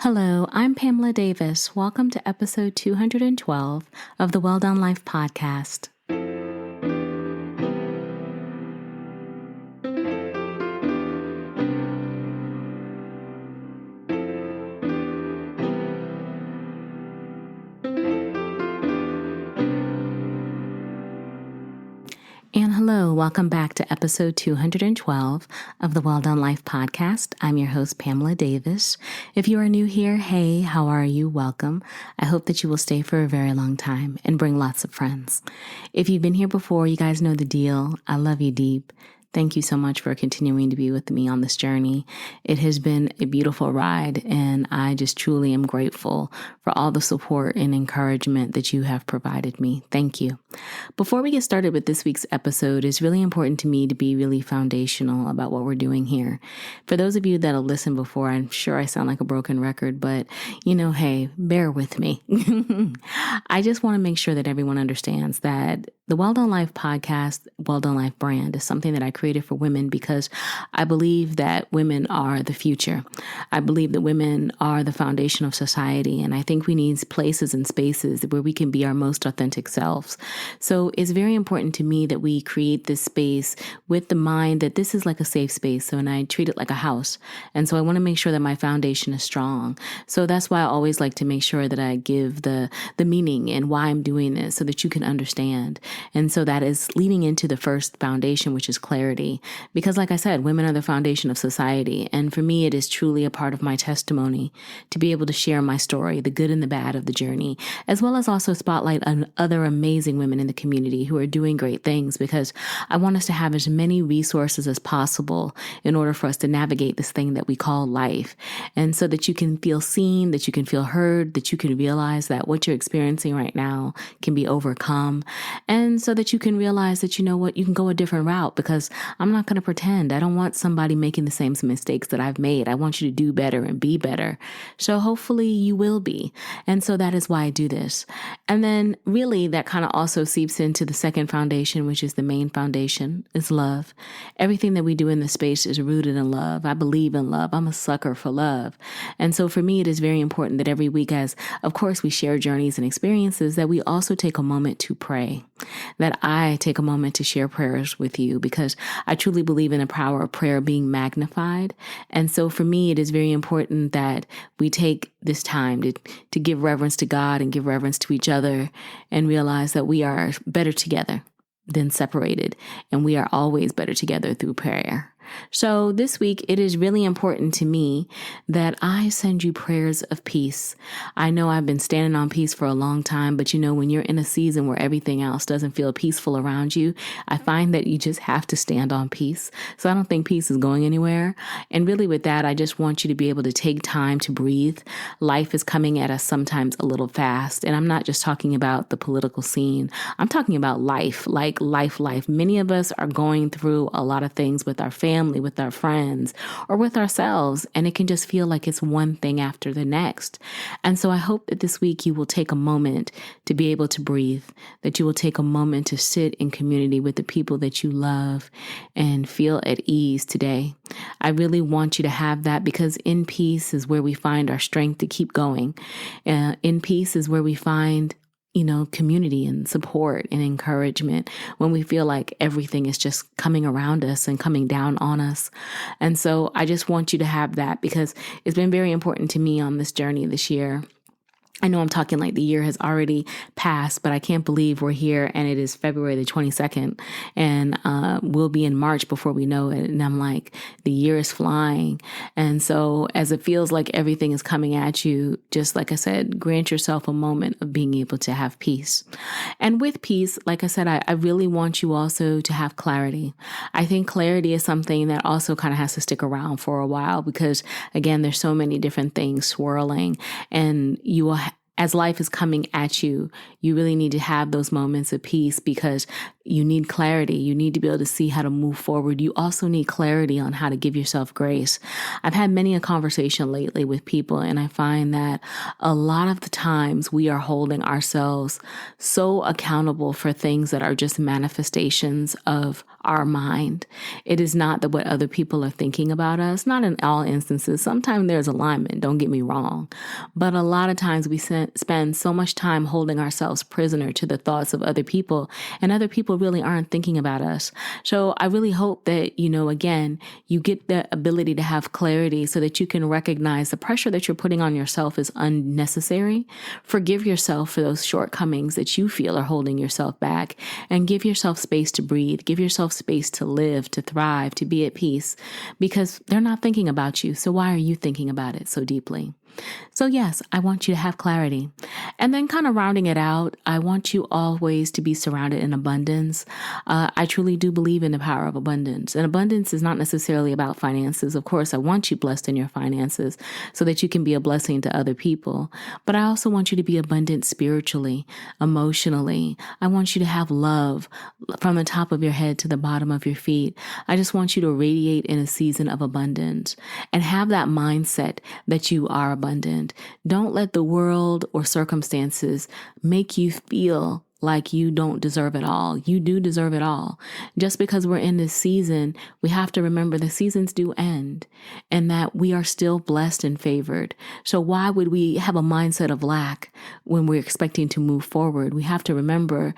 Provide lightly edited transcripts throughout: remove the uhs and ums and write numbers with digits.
Hello, I'm Pamela Davis. Welcome to episode 212 of the Well Done Life podcast. And hello, welcome back to episode 212 of the Well Done Life podcast. I'm your host, Pamela Davis. If you are new here, hey, how are you? Welcome. I hope that you will stay for a very long time and bring lots of friends. If you've been here before, you guys know the deal. I love you deep. Thank you so much for continuing to be with me on this journey. It has been a beautiful ride, and I just truly am grateful for all the support and encouragement that you have provided me. Thank you. Before we get started with this week's episode, it's really important to me to be really foundational about what we're doing here. For those of you that have listened before, I'm sure I sound like a broken record, but hey, bear with me. I just want to make sure that everyone understands that the Well Done Life podcast, Well Done Life brand is something that I created for women because I believe that women are the future. I believe that women are the foundation of society, and I think we need places and spaces where we can be our most authentic selves. So it's very important to me that we create this space with the mind that this is like a safe space. And I treat it like a house. And so I want to make sure that my foundation is strong. So that's why I always like to make sure that I give the meaning and why I'm doing this so that you can understand. And so that is leading into the first foundation, which is clarity. Because like I said, women are the foundation of society. And for me, it is truly a part of my testimony to be able to share my story, the good and the bad of the journey, as well as also spotlight on other amazing women in the community who are doing great things, because I want us to have as many resources as possible in order for us to navigate this thing that we call life. And so that you can feel seen, that you can feel heard, that you can realize that what you're experiencing right now can be overcome. And so that you can realize that, you know what, you can go a different route, because I'm not going to pretend. I don't want somebody making the same mistakes that I've made. I want you to do better and be better. So hopefully you will be. And so that is why I do this. And then really that kind of also seeps into the second foundation, which is the main foundation, is love. Everything that we do in this space is rooted in love. I believe in love. I'm a sucker for love. And so for me, it is very important that every week, as of course we share journeys and experiences, that we also take a moment to pray. That I take a moment to share prayers with you, because I truly believe in the power of prayer being magnified. And so for me, it is very important that we take this time to give reverence to God and give reverence to each other and realize that we are better together than separated. And we are always better together through prayer. So this week, it is really important to me that I send you prayers of peace. I know I've been standing on peace for a long time, but when you're in a season where everything else doesn't feel peaceful around you, I find that you just have to stand on peace. So I don't think peace is going anywhere. And really with that, I just want you to be able to take time to breathe. Life is coming at us sometimes a little fast. And I'm not just talking about the political scene. I'm talking about life, like life. Many of us are going through a lot of things with our family, with our friends, or with ourselves, and it can just feel like it's one thing after the next. And so I hope that this week you will take a moment to be able to breathe, that you will take a moment to sit in community with the people that you love and feel at ease today. I really want you to have that, because in peace is where we find our strength to keep going. In peace is where we find community and support and encouragement when we feel like everything is just coming around us and coming down on us. And so I just want you to have that, because it's been very important to me on this journey this year. I know I'm talking like the year has already passed, but I can't believe we're here and it is February the 22nd, and we'll be in March before we know it. And I'm like, the year is flying. And so as it feels like everything is coming at you, just like I said, grant yourself a moment of being able to have peace. And with peace, like I said, I really want you also to have clarity. I think clarity is something that also kind of has to stick around for a while, because again, there's so many different things swirling, and you will as life is coming at you, you really need to have those moments of peace, because, You need clarity. You need to be able to see how to move forward. You also need clarity on how to give yourself grace. I've had many a conversation lately with people, and I find that a lot of the times we are holding ourselves so accountable for things that are just manifestations of our mind. It is not that what other people are thinking about us, not in all instances. Sometimes there's alignment, don't get me wrong. But a lot of times we spend so much time holding ourselves prisoner to the thoughts of other people, and other people really aren't thinking about us. So I really hope that, again, you get the ability to have clarity so that you can recognize the pressure that you're putting on yourself is unnecessary. Forgive yourself for those shortcomings that you feel are holding yourself back, and give yourself space to breathe. Give yourself space to live, to thrive, to be at peace, because they're not thinking about you. So why are you thinking about it so deeply? So yes, I want you to have clarity. And then kind of rounding it out, I want you always to be surrounded in abundance. I truly do believe in the power of abundance. And abundance is not necessarily about finances. Of course, I want you blessed in your finances so that you can be a blessing to other people. But I also want you to be abundant spiritually, emotionally. I want you to have love from the top of your head to the bottom of your feet. I just want you to radiate in a season of abundance and have that mindset that you are abundant. Don't let the world or circumstances make you feel like you don't deserve it all. You do deserve it all. Just because we're in this season, we have to remember the seasons do end and that we are still blessed and favored. So why would we have a mindset of lack when we're expecting to move forward? We have to remember,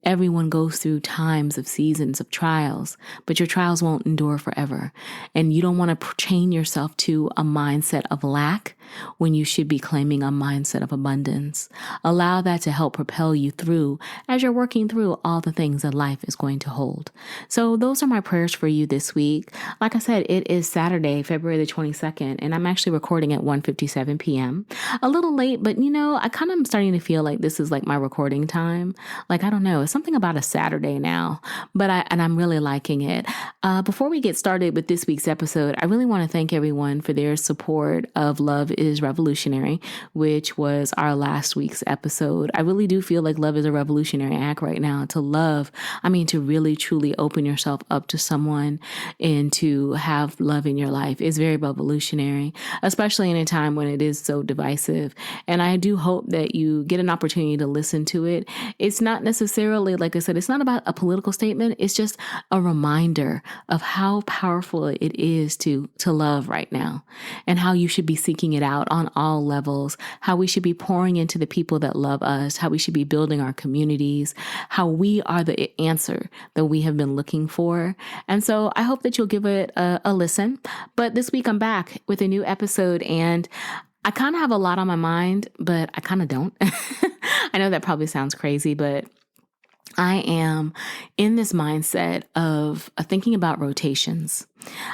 everyone goes through times of seasons of trials, but your trials won't endure forever. And you don't want to chain yourself to a mindset of lack when you should be claiming a mindset of abundance. Allow that to help propel you through as you're working through all the things that life is going to hold. So those are my prayers for you this week. Like I said, it is Saturday, February the 22nd, and I'm actually recording at 1:57 p.m. A little late, but I kind of am starting to feel like this is like my recording time. Like, I don't know, it's something about a Saturday now, but I'm really liking it. Before we get started with this week's episode, I really want to thank everyone for their support of Love is Revolutionary, which was our last week's episode. I really do feel like love is a revolutionary act right now. To love, to really truly open yourself up to someone and to have love in your life is very revolutionary, especially in a time when it is so divisive. And I do hope that you get an opportunity to listen to it. It's not necessarily, like I said, it's not about a political statement. It's just a reminder of how powerful it is to love right now, and how you should be seeking it out on all levels, how we should be pouring into the people that love us, how we should be building our communities, how we are the answer that we have been looking for. And so I hope that you'll give it a listen. But this week I'm back with a new episode, and I kind of have a lot on my mind, but I kind of don't. I know that probably sounds crazy, but I am in this mindset of thinking about rotations.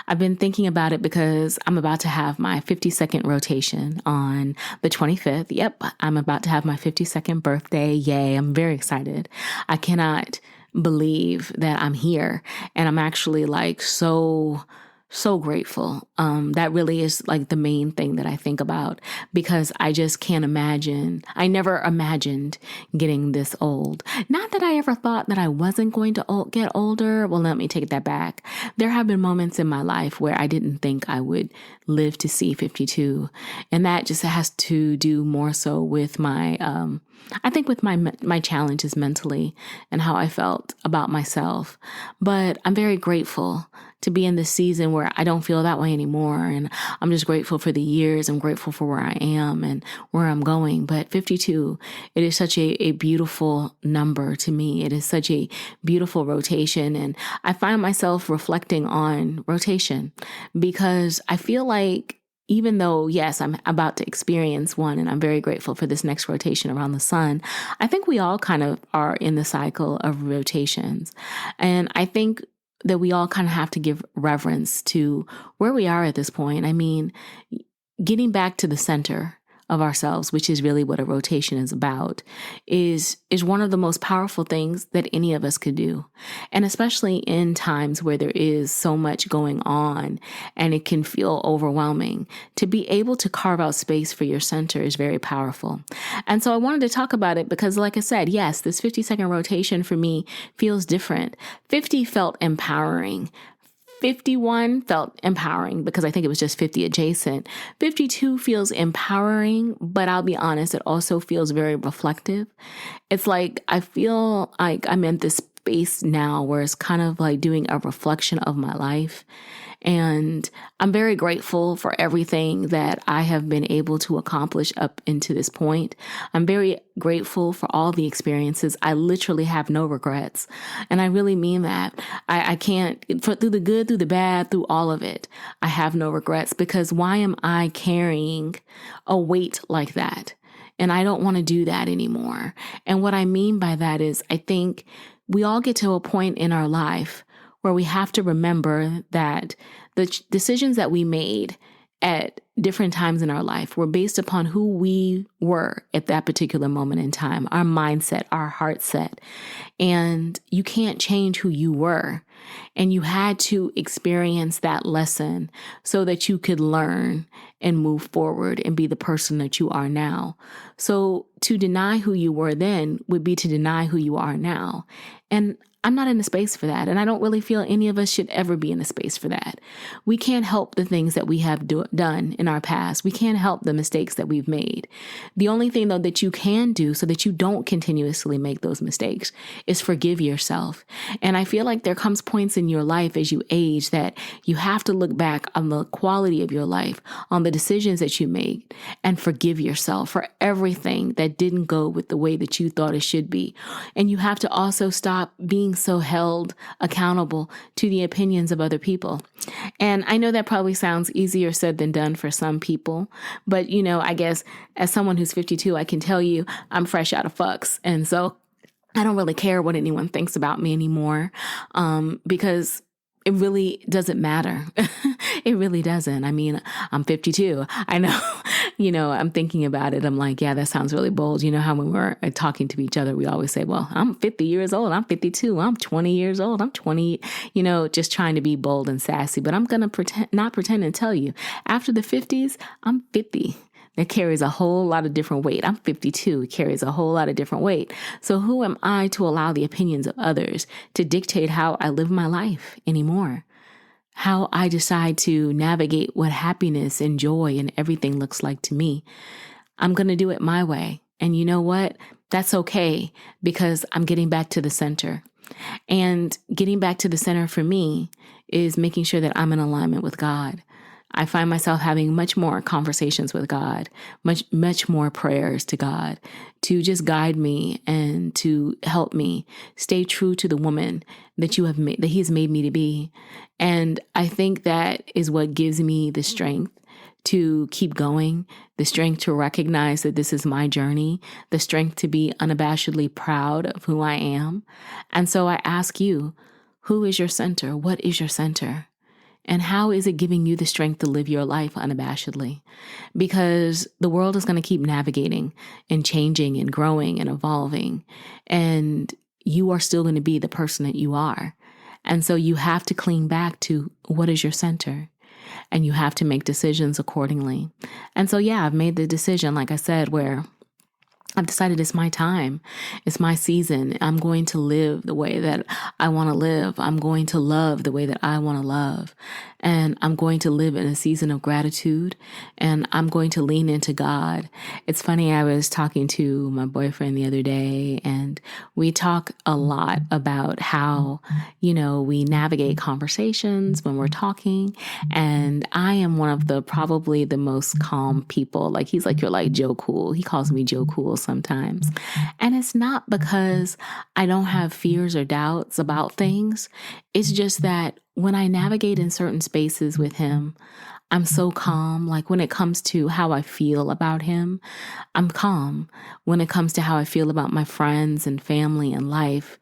I've been thinking about it because I'm about to have my 52nd rotation on the 25th. Yep, I'm about to have my 52nd birthday. Yay, I'm very excited. I cannot believe that I'm here, and I'm actually so grateful. That really is like the main thing that I think about, because I just can't imagine. I never imagined getting this old. Not that I ever thought that I wasn't going to get older. Well, let me take that back. There have been moments in my life where I didn't think I would live to see 52. And that just has to do more so with I think with my challenges mentally and how I felt about myself. But I'm very grateful to be in this season where I don't feel that way anymore. And I'm just grateful for the years. I'm grateful for where I am and where I'm going. But 52, it is such a beautiful number to me. It is such a beautiful rotation. And I find myself reflecting on rotation, because I feel like, even though, yes, I'm about to experience one, and I'm very grateful for this next rotation around the sun, I think we all kind of are in the cycle of rotations. And I think that we all kind of have to give reverence to where we are at this point. Getting back to the center of ourselves, which is really what a rotation is about, is one of the most powerful things that any of us could do. And especially in times where there is so much going on and it can feel overwhelming, to be able to carve out space for your center is very powerful. And so I wanted to talk about it because, like I said, yes, this 50-second rotation for me feels different. 50 felt empowering. 51 felt empowering because I think it was just 50 adjacent. 52 feels empowering, but I'll be honest, it also feels very reflective. It's like I feel like I'm in this space now where it's kind of like doing a reflection of my life. And I'm very grateful for everything that I have been able to accomplish up into this point. I'm very grateful for all the experiences. I literally have no regrets. And I really mean that. I can't, through the good, through the bad, through all of it, I have no regrets, because why am I carrying a weight like that? And I don't want to do that anymore. And what I mean by that is I think we all get to a point in our life where we have to remember that the decisions that we made at different times in our life were based upon who we were at that particular moment in time, our mindset, our heart set. And you can't change who you were. And you had to experience that lesson so that you could learn and move forward and be the person that you are now. So to deny who you were then would be to deny who you are now. And I'm not in a space for that. And I don't really feel any of us should ever be in a space for that. We can't help the things that we have done in our past. We can't help the mistakes that we've made. The only thing, though, that you can do so that you don't continuously make those mistakes is forgive yourself. And I feel like there comes points in your life as you age that you have to look back on the quality of your life, on the decisions that you made, and forgive yourself for everything that didn't go with the way that you thought it should be. And you have to also stop being so held accountable to the opinions of other people. And I know that probably sounds easier said than done for some people, but I guess as someone who's 52, I can tell you I'm fresh out of fucks. And so I don't really care what anyone thinks about me anymore, because it really doesn't matter. It really doesn't. I mean, I'm 52. I know, I'm thinking about it. I'm like, yeah, that sounds really bold. You know how when we're talking to each other, we always say, well, I'm 50 years old. I'm 52. I'm 20 years old. I'm 20, just trying to be bold and sassy. But I'm going to not pretend and tell you after the 50s, I'm 50. That carries a whole lot of different weight. I'm 52. It carries a whole lot of different weight. So who am I to allow the opinions of others to dictate how I live my life anymore? How I decide to navigate what happiness and joy and everything looks like to me. I'm going to do it my way. And you know what? That's okay, because I'm getting back to the center. And getting back to the center for me is making sure that I'm in alignment with God. I find myself having much more conversations with God, much more prayers to God to just guide me and to help me stay true to the woman that that He has made me to be. And I think that is what gives me the strength to keep going, the strength to recognize that this is my journey, the strength to be unabashedly proud of who I am. And so I ask you, who is your center? What is your center? And how is it giving you the strength to live your life unabashedly? Because the world is going to keep navigating and changing and growing and evolving. And you are still going to be the person that you are. And so you have to cling back to what is your center. And you have to make decisions accordingly. And so, yeah, I've made the decision, like I said, where I've decided it's my time. It's my season. I'm going to live the way that I want to live. I'm going to love the way that I want to love. And I'm going to live in a season of gratitude, and I'm going to lean into God. It's funny, I was talking to my boyfriend the other day, and we talk a lot about how, we navigate conversations when we're talking. And I am one of probably the most calm people. Like, he's like, you're like Joe Cool. He calls me Joe Cool sometimes. And it's not because I don't have fears or doubts about things. It's just that when I navigate in certain spaces with him, I'm so calm. Like when it comes to how I feel about him, I'm calm. When it comes to how I feel about my friends and family and life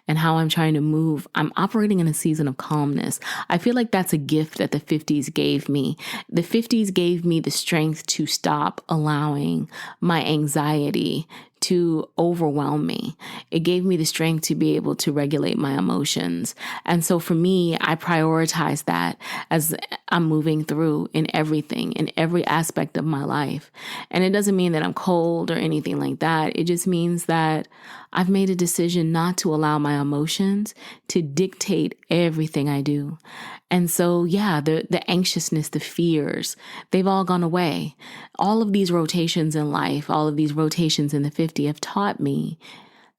and how I'm trying to move, I'm operating in a season of calmness. I feel like that's a gift that the 50s gave me. The 50s gave me the strength to stop allowing my anxiety to overwhelm me. It gave me the strength to be able to regulate my emotions. And so for me, I prioritize that as I'm moving through in everything, in every aspect of my life. And it doesn't mean that I'm cold or anything like that. It just means that I've made a decision not to allow my emotions to dictate everything I do. And so, yeah, the anxiousness, the fears, they've all gone away. All of these rotations in life, all of these rotations in the 50 have taught me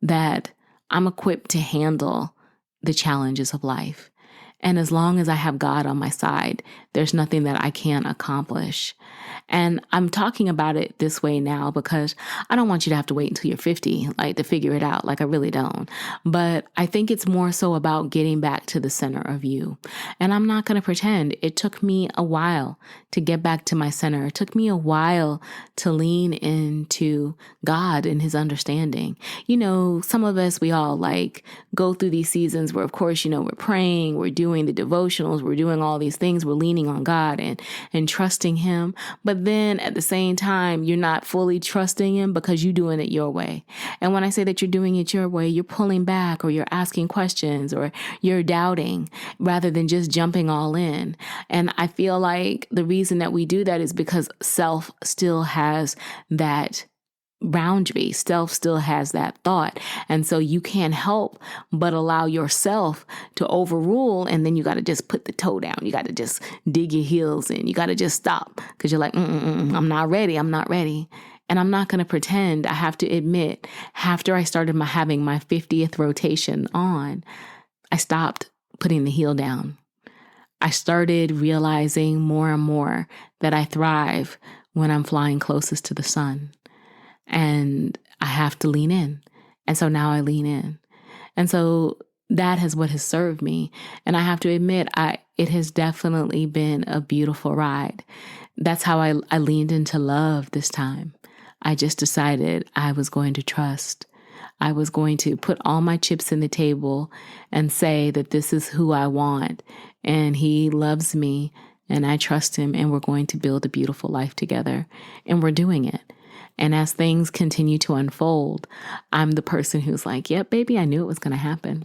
that I'm equipped to handle the challenges of life. And as long as I have God on my side, there's nothing that I can't accomplish. And I'm talking about it this way now because I don't want you to have to wait until you're 50, like to figure it out. Like I really don't. But I think it's more so about getting back to the center of you. And I'm not going to pretend it took me a while to get back to my center. It took me a while to lean into God and his understanding. You know, some of us, we all like go through these seasons where, of course, you know, we're praying, we're doing the devotionals, we're doing all these things, we're leaning on God and trusting him. But then at the same time, you're not fully trusting him because you're doing it your way. And when I say that you're doing it your way, you're pulling back or you're asking questions or you're doubting rather than just jumping all in. And I feel like the reason that we do that is because self still has that boundary. Self still has that thought. And so you can't help but allow yourself to overrule. And then you got to just put the toe down. You got to just dig your heels in. You got to just stop because you're like, I'm not ready. I'm not ready. And I'm not going to pretend. I have to admit, after I started having my 50th rotation on, I stopped putting the heel down. I started realizing more and more that I thrive when I'm flying closest to the sun. And I have to lean in. And so now I lean in. And so that is what has served me. And I have to admit, it has definitely been a beautiful ride. That's how I leaned into love this time. I just decided I was going to trust. I was going to put all my chips in the table and say that this is who I want. And he loves me and I trust him and we're going to build a beautiful life together. And we're doing it. And as things continue to unfold, I'm the person who's like, yep, baby, I knew it was going to happen.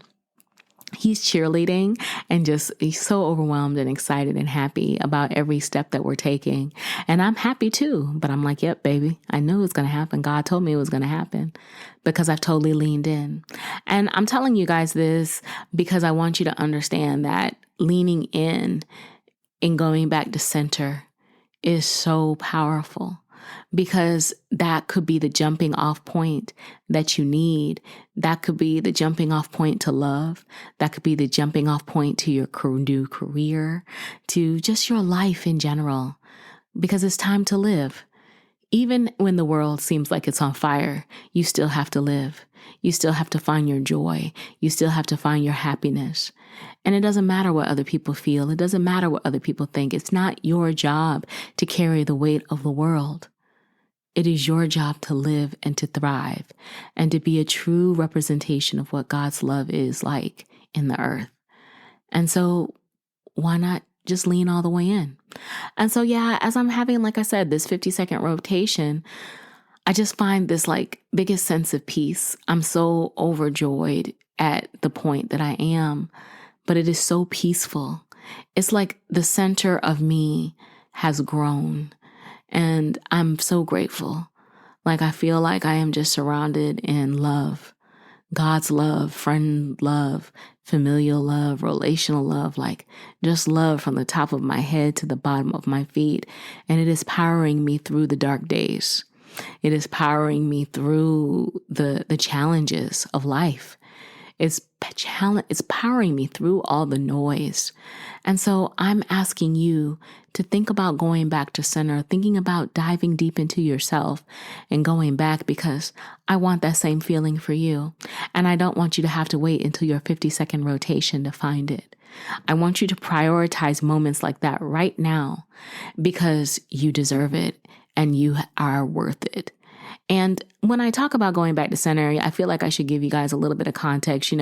He's cheerleading and he's so overwhelmed and excited and happy about every step that we're taking. And I'm happy too. But I'm like, yep, baby, I knew it was going to happen. God told me it was going to happen because I've totally leaned in. And I'm telling you guys this because I want you to understand that leaning in and going back to center is so powerful. Because that could be the jumping off point that you need. That could be the jumping off point to love. That could be the jumping off point to your new career, to just your life in general. Because it's time to live. Even when the world seems like it's on fire, you still have to live. You still have to find your joy. You still have to find your happiness. And it doesn't matter what other people feel. It doesn't matter what other people think. It's not your job to carry the weight of the world. It is your job to live and to thrive and to be a true representation of what God's love is like in the earth. And so why not just lean all the way in? And so, yeah, as I'm having, like I said, this 50-second rotation, I just find this biggest sense of peace. I'm so overjoyed at the point that I am, but it is so peaceful. It's like the center of me has grown. And I'm so grateful. I feel like I am just surrounded in love, God's love, friend love, familial love, relational love, just love from the top of my head to the bottom of my feet. And it is powering me through the dark days. It is powering me through the challenges of life. It's powering me through all the noise. And so I'm asking you to think about going back to center, thinking about diving deep into yourself and going back because I want that same feeling for you. And I don't want you to have to wait until your 50-second rotation to find it. I want you to prioritize moments like that right now because you deserve it and you are worth it. And when I talk about going back to center, I feel like I should give you guys a little bit of context.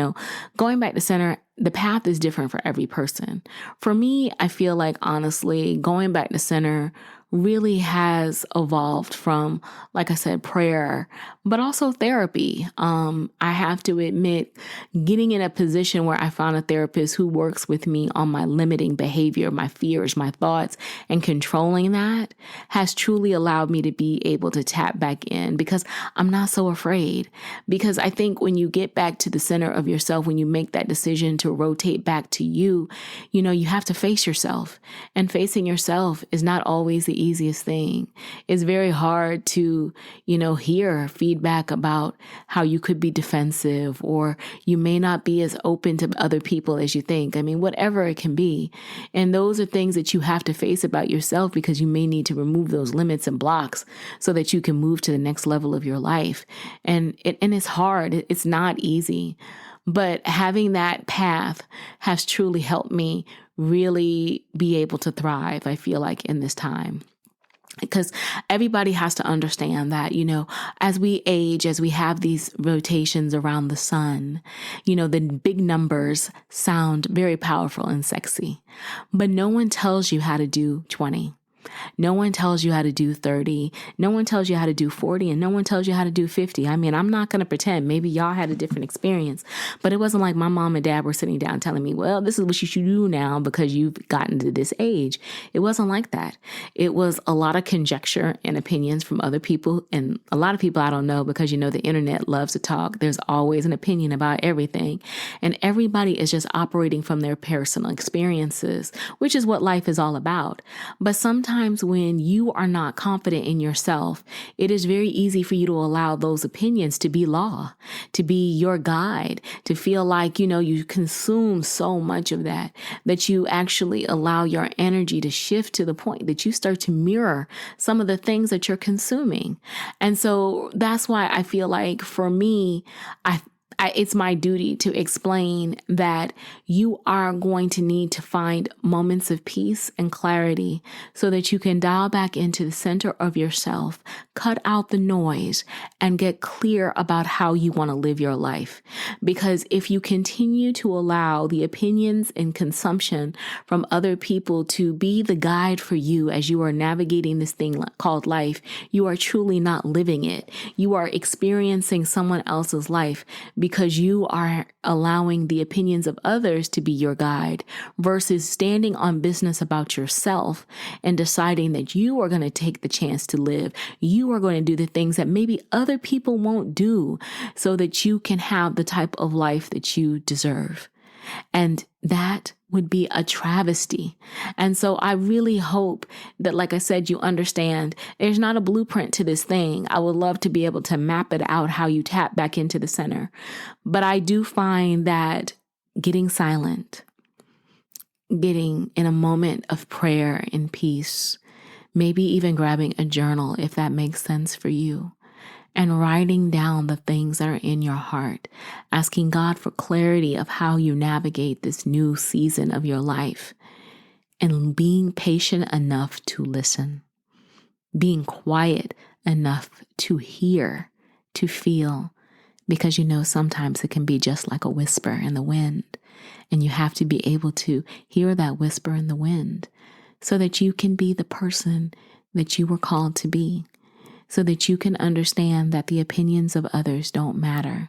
Going back to center, the path is different for every person. For me, I feel like honestly, going back to center really has evolved from, like I said, prayer, but also therapy. I have to admit, getting in a position where I found a therapist who works with me on my limiting behavior, my fears, my thoughts, and controlling that has truly allowed me to be able to tap back in because I'm not so afraid. Because I think when you get back to the center of yourself, when you make that decision to rotate back to you, you have to face yourself. And facing yourself is not always the easiest thing. It's very hard to, hear feedback about how you could be defensive or you may not be as open to other people as you think. I mean, whatever it can be. And those are things that you have to face about yourself because you may need to remove those limits and blocks so that you can move to the next level of your life. And it's hard. It's not easy. But having that path has truly helped me really be able to thrive, I feel like, in this time. Because everybody has to understand that, as we age, as we have these rotations around the sun, the big numbers sound very powerful and sexy, but no one tells you how to do 20. No one tells you how to do 30. No one tells you how to do 40, and no one tells you how to do 50. I mean, I'm not going to pretend. Maybe y'all had a different experience, but it wasn't like my mom and dad were sitting down telling me, well, this is what you should do now because you've gotten to this age. It wasn't like that. It was a lot of conjecture and opinions from other people. And a lot of people I don't know because, the internet loves to talk. There's always an opinion about everything. And everybody is just operating from their personal experiences, which is what life is all about. But sometimes when you are not confident in yourself, it is very easy for you to allow those opinions to be law, to be your guide, to feel like, you consume so much of that you actually allow your energy to shift to the point that you start to mirror some of the things that you're consuming. And so that's why I feel like for me, it's my duty to explain that you are going to need to find moments of peace and clarity so that you can dial back into the center of yourself, cut out the noise, and get clear about how you want to live your life. Because if you continue to allow the opinions and consumption from other people to be the guide for you as you are navigating this thing called life, you are truly not living it. You are experiencing someone else's life because you are allowing the opinions of others to be your guide versus standing on business about yourself and deciding that you are going to take the chance to live. You are going to do the things that maybe other people won't do so that you can have the type of life that you deserve. And that would be a travesty. And so I really hope that, like I said, you understand there's not a blueprint to this thing. I would love to be able to map it out how you tap back into the center. But I do find that getting silent, getting in a moment of prayer and peace, maybe even grabbing a journal if that makes sense for you, and writing down the things that are in your heart, asking God for clarity of how you navigate this new season of your life, and being patient enough to listen, being quiet enough to hear, to feel, because sometimes it can be just like a whisper in the wind, and you have to be able to hear that whisper in the wind so that you can be the person that you were called to be. So that you can understand that the opinions of others don't matter.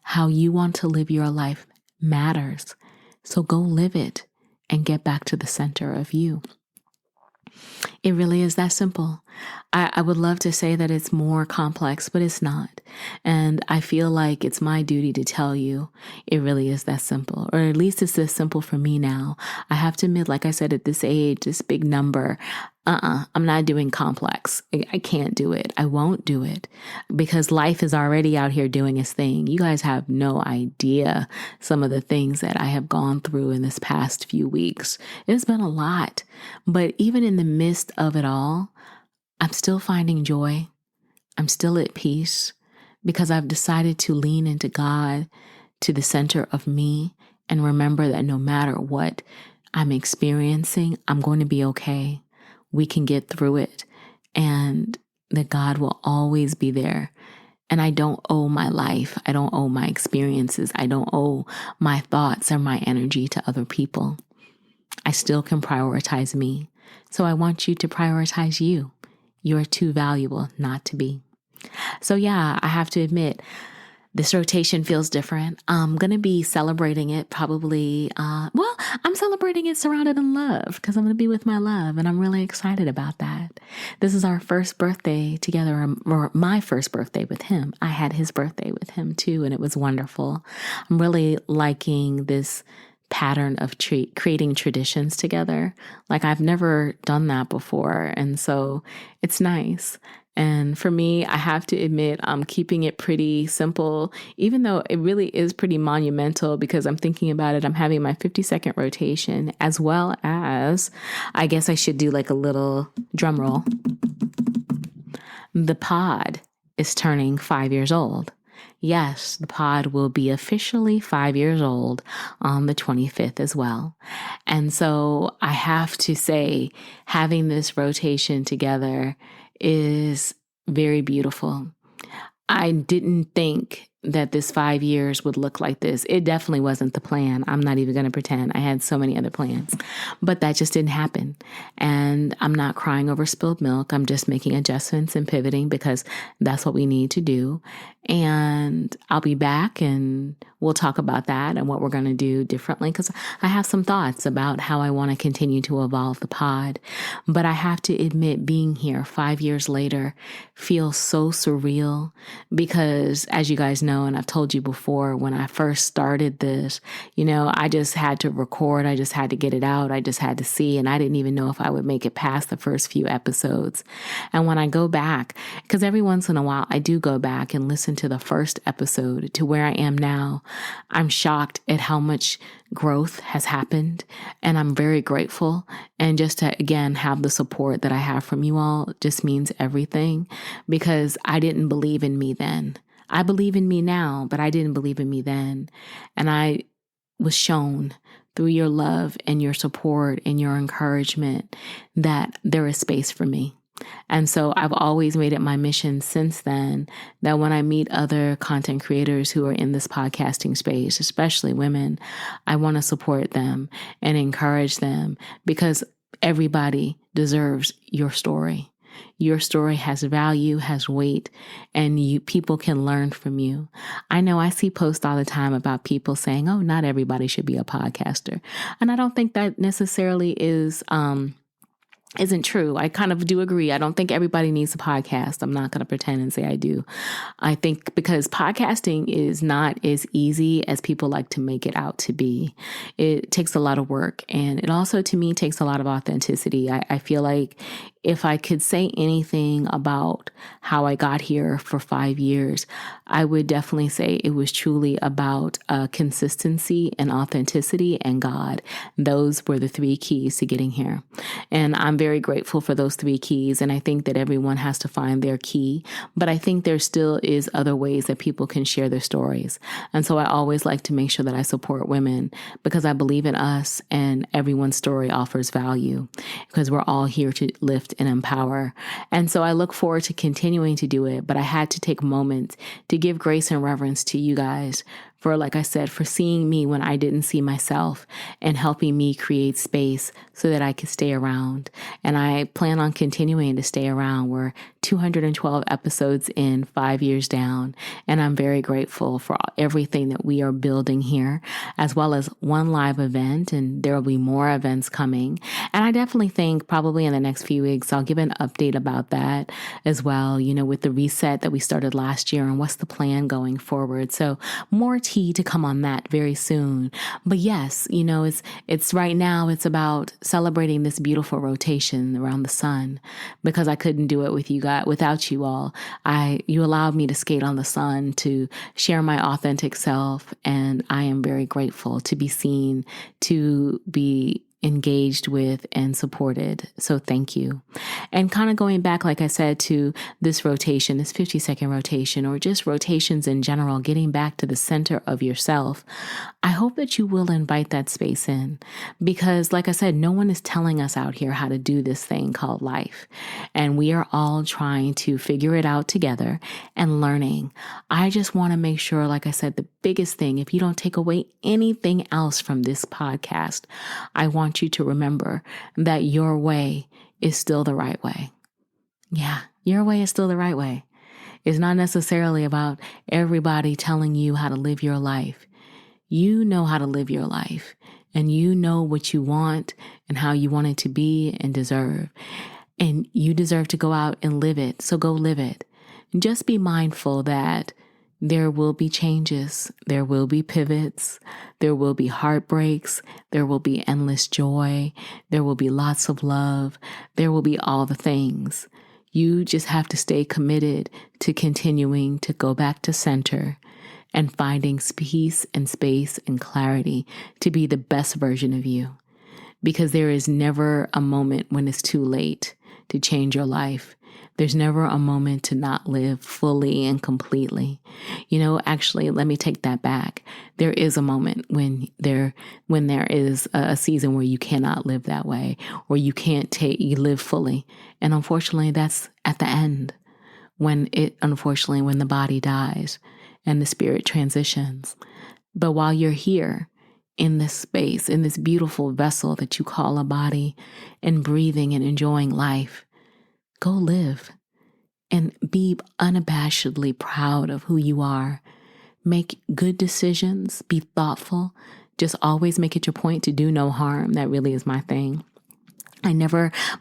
How you want to live your life matters. So go live it and get back to the center of you. It really is that simple. I would love to say that it's more complex, but it's not. And I feel like it's my duty to tell you it really is that simple, or at least it's this simple for me now. I have to admit, like I said, at this age, this big number, I'm not doing complex. I can't do it. I won't do it because life is already out here doing its thing. You guys have no idea some of the things that I have gone through in this past few weeks. It's been a lot, but even in the midst of it all, I'm still finding joy. I'm still at peace because I've decided to lean into God, to the center of me, and remember that no matter what I'm experiencing, I'm going to be okay. We can get through it, and that God will always be there. And I don't owe my life. I don't owe my experiences. I don't owe my thoughts or my energy to other people. I still can prioritize me. So I want you to prioritize you. You're too valuable not to be. So yeah, I have to admit, this rotation feels different. I'm going to be celebrating it probably, I'm celebrating it surrounded in love because I'm going to be with my love, and I'm really excited about that. This is our first birthday together, or my first birthday with him. I had his birthday with him too, and it was wonderful. I'm really liking this pattern of creating traditions together. Like, I've never done that before, and so it's nice. And for me, I have to admit, I'm keeping it pretty simple, even though it really is pretty monumental because I'm thinking about it. I'm having my 50-second rotation, as well as, I guess I should do like a little drum roll. The pod is turning 5 years old. Yes, the pod will be officially 5 years old on the 25th as well. And so I have to say, having this rotation together is very beautiful. I didn't think that this 5 years would look like this. It definitely wasn't the plan. I'm not even going to pretend. I had so many other plans, but that just didn't happen. And I'm not crying over spilled milk. I'm just making adjustments and pivoting because that's what we need to do. And I'll be back and we'll talk about that and what we're going to do differently, because I have some thoughts about how I want to continue to evolve the pod. But I have to admit, being here 5 years later feels so surreal because, as you guys know, and I've told you before, when I first started this, I just had to record. I just had to get it out. I just had to see. And I didn't even know if I would make it past the first few episodes. And when I go back, because every once in a while I do go back and listen to the first episode to where I am now, I'm shocked at how much growth has happened. And I'm very grateful. And just to, again, have the support that I have from you all just means everything, because I didn't believe in me then. I believe in me now, but I didn't believe in me then. And I was shown through your love and your support and your encouragement that there is space for me. And so I've always made it my mission since then that when I meet other content creators who are in this podcasting space, especially women, I want to support them and encourage them, because everybody deserves your story. Your story has value, has weight, and people can learn from you. I know I see posts all the time about people saying, oh, not everybody should be a podcaster. And I don't think that necessarily isn't true. I kind of do agree. I don't think everybody needs a podcast. I'm not going to pretend and say I do. I think because podcasting is not as easy as people like to make it out to be. It takes a lot of work, and it also, to me, takes a lot of authenticity. I feel like if I could say anything about how I got here for 5 years, I would definitely say it was truly about consistency and authenticity and God. Those were the 3 keys to getting here. And I'm very grateful for those 3 keys. And I think that everyone has to find their key. But I think there still is other ways that people can share their stories. And so I always like to make sure that I support women, because I believe in us, and everyone's story offers value, because we're all here to lift and empower. And so I look forward to continuing to do it, but I had to take moments to give grace and reverence to you guys for, like I said, for seeing me when I didn't see myself and helping me create space so that I could stay around. And I plan on continuing to stay around. We're 212 episodes in, 5 years down. And I'm very grateful for everything that we are building here, as well as one live event. And there will be more events coming. And I definitely think probably in the next few weeks, I'll give an update about that as well, with the reset that we started last year and what's the plan going forward. So more tea to come on that very soon. But yes, it's right now, it's about celebrating this beautiful rotation around the sun, because I couldn't do it with you guys, without you all. You allowed me to skate on the sun, to share my authentic self. And I am very grateful to be seen, to be engaged with and supported. So thank you. And kind of going back, like I said, to this rotation, this 50-second rotation, or just rotations in general, getting back to the center of yourself, I hope that you will invite that space in, because like I said, no one is telling us out here how to do this thing called life. And we are all trying to figure it out together and learning. I just want to make sure, like I said, the biggest thing, if you don't take away anything else from this podcast, I want you to remember that your way is still the right way. Yeah, your way is still the right way. It's not necessarily about everybody telling you how to live your life. You know how to live your life, and you know what you want and how you want it to be and deserve. And you deserve to go out and live it. So go live it. And just be mindful that there will be changes. There will be pivots. There will be heartbreaks. There will be endless joy. There will be lots of love. There will be all the things. You just have to stay committed to continuing to go back to center and finding peace and space and clarity to be the best version of you. Because there is never a moment when it's too late to change your life. There's never a moment to not live fully and completely. Actually, let me take that back. There is a moment when there is a season where you cannot live that way, or you live fully. And unfortunately, that's at the end when the body dies and the spirit transitions. But while you're here in this space, in this beautiful vessel that you call a body, and breathing and enjoying life, go live and be unabashedly proud of who you are. Make good decisions. Be thoughtful. Just always make it your point to do no harm. That really is my thing.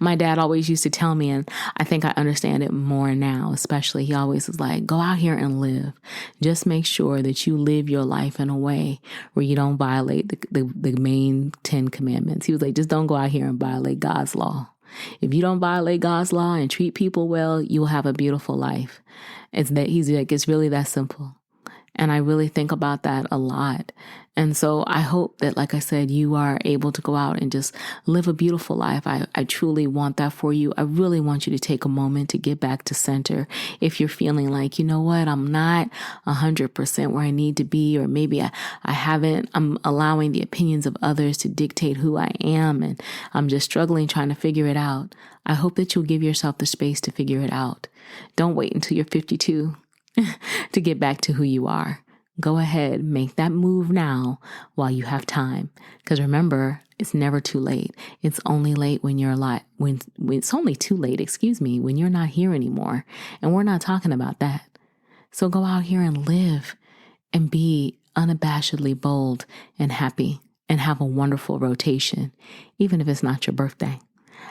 My dad always used to tell me, and I think I understand it more now, especially, he always was like, go out here and live. Just make sure that you live your life in a way where you don't violate the main 10 commandments. He was like, just don't go out here and violate God's law. If you don't violate God's law and treat people well, you'll have a beautiful life. He's like, it's really that simple. And I really think about that a lot. And so I hope that, like I said, you are able to go out and just live a beautiful life. I truly want that for you. I really want you to take a moment to get back to center. If you're feeling like, you know what, I'm not 100% where I need to be, or maybe I'm allowing the opinions of others to dictate who I am, and I'm just struggling trying to figure it out. I hope that you'll give yourself the space to figure it out. Don't wait until you're 52 to get back to who you are. Go ahead, make that move now while you have time. Because remember, it's never too late. It's only late when it's only too late, when you're not here anymore. And we're not talking about that. So go out here and live and be unabashedly bold and happy and have a wonderful rotation, even if it's not your birthday.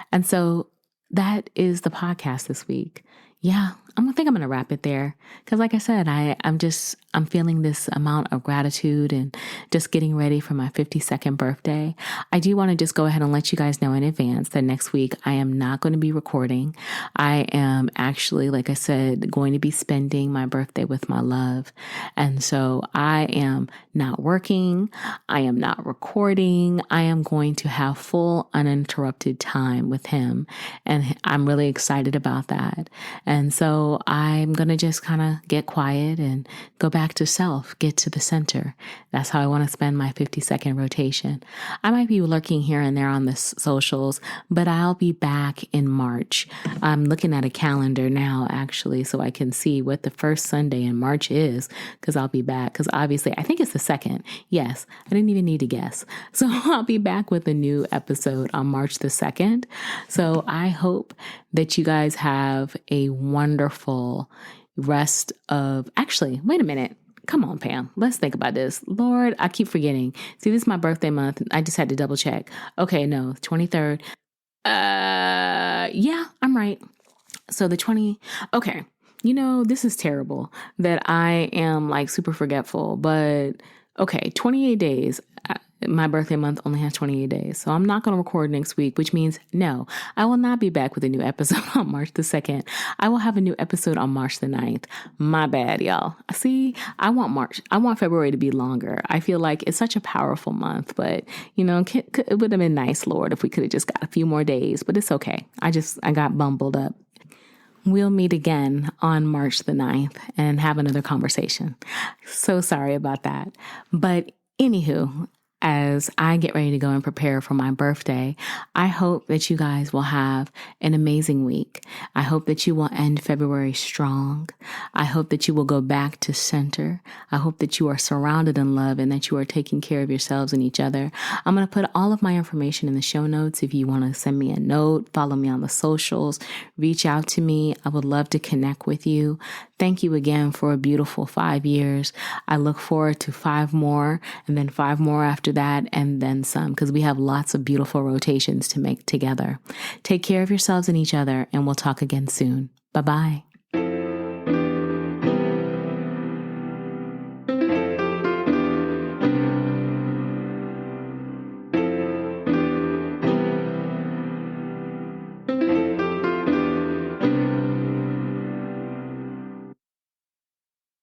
And so that is the podcast this week. Yeah, I think I'm going to wrap it there. Because like I said, I'm feeling this amount of gratitude and just getting ready for my 52nd birthday. I do want to just go ahead and let you guys know in advance that next week I am not going to be recording. I am actually, like I said, going to be spending my birthday with my love. And so I am not working. I am not recording. I am going to have full uninterrupted time with him. And I'm really excited about that. And so I'm going to just kind of get quiet and go back to self, get to the center. That's how I want to spend my 52nd rotation. I might be lurking here and there on the socials, but I'll be back in March. I'm looking at a calendar now, actually, so I can see what the first Sunday in March is, because I'll be back. Because obviously, I think it's the 2nd. Yes, I didn't even need to guess. So I'll be back with a new episode on March the 2nd. So I hope that you guys have a wonderful rest of... Actually, wait a minute. Come on, Pam. Let's think about this. Lord, I keep forgetting. See, this is my birthday month. I just had to double check. Okay, no, 23rd. Yeah, I'm right. So the 20... Okay. This is terrible that I am like super forgetful, but okay, 28 days. my birthday month only has 28 days. So I'm not going to record next week, which means no, I will not be back with a new episode on March the 2nd. I will have a new episode on March the 9th. My bad, y'all. See, I want February to be longer. I feel like it's such a powerful month, but it would have been nice, Lord, if we could have just got a few more days, but it's okay. I got bumbled up. We'll meet again on March the 9th and have another conversation. So sorry about that. But anywho, as I get ready to go and prepare for my birthday, I hope that you guys will have an amazing week. I hope that you will end February strong. I hope that you will go back to center. I hope that you are surrounded in love and that you are taking care of yourselves and each other. I'm going to put all of my information in the show notes. If you want to send me a note, follow me on the socials, reach out to me. I would love to connect with you. Thank you again for a beautiful 5 years. I look forward to 5 more and then 5 more after that and then some, because we have lots of beautiful rotations to make together. Take care of yourselves and each other, and we'll talk again soon. Bye-bye.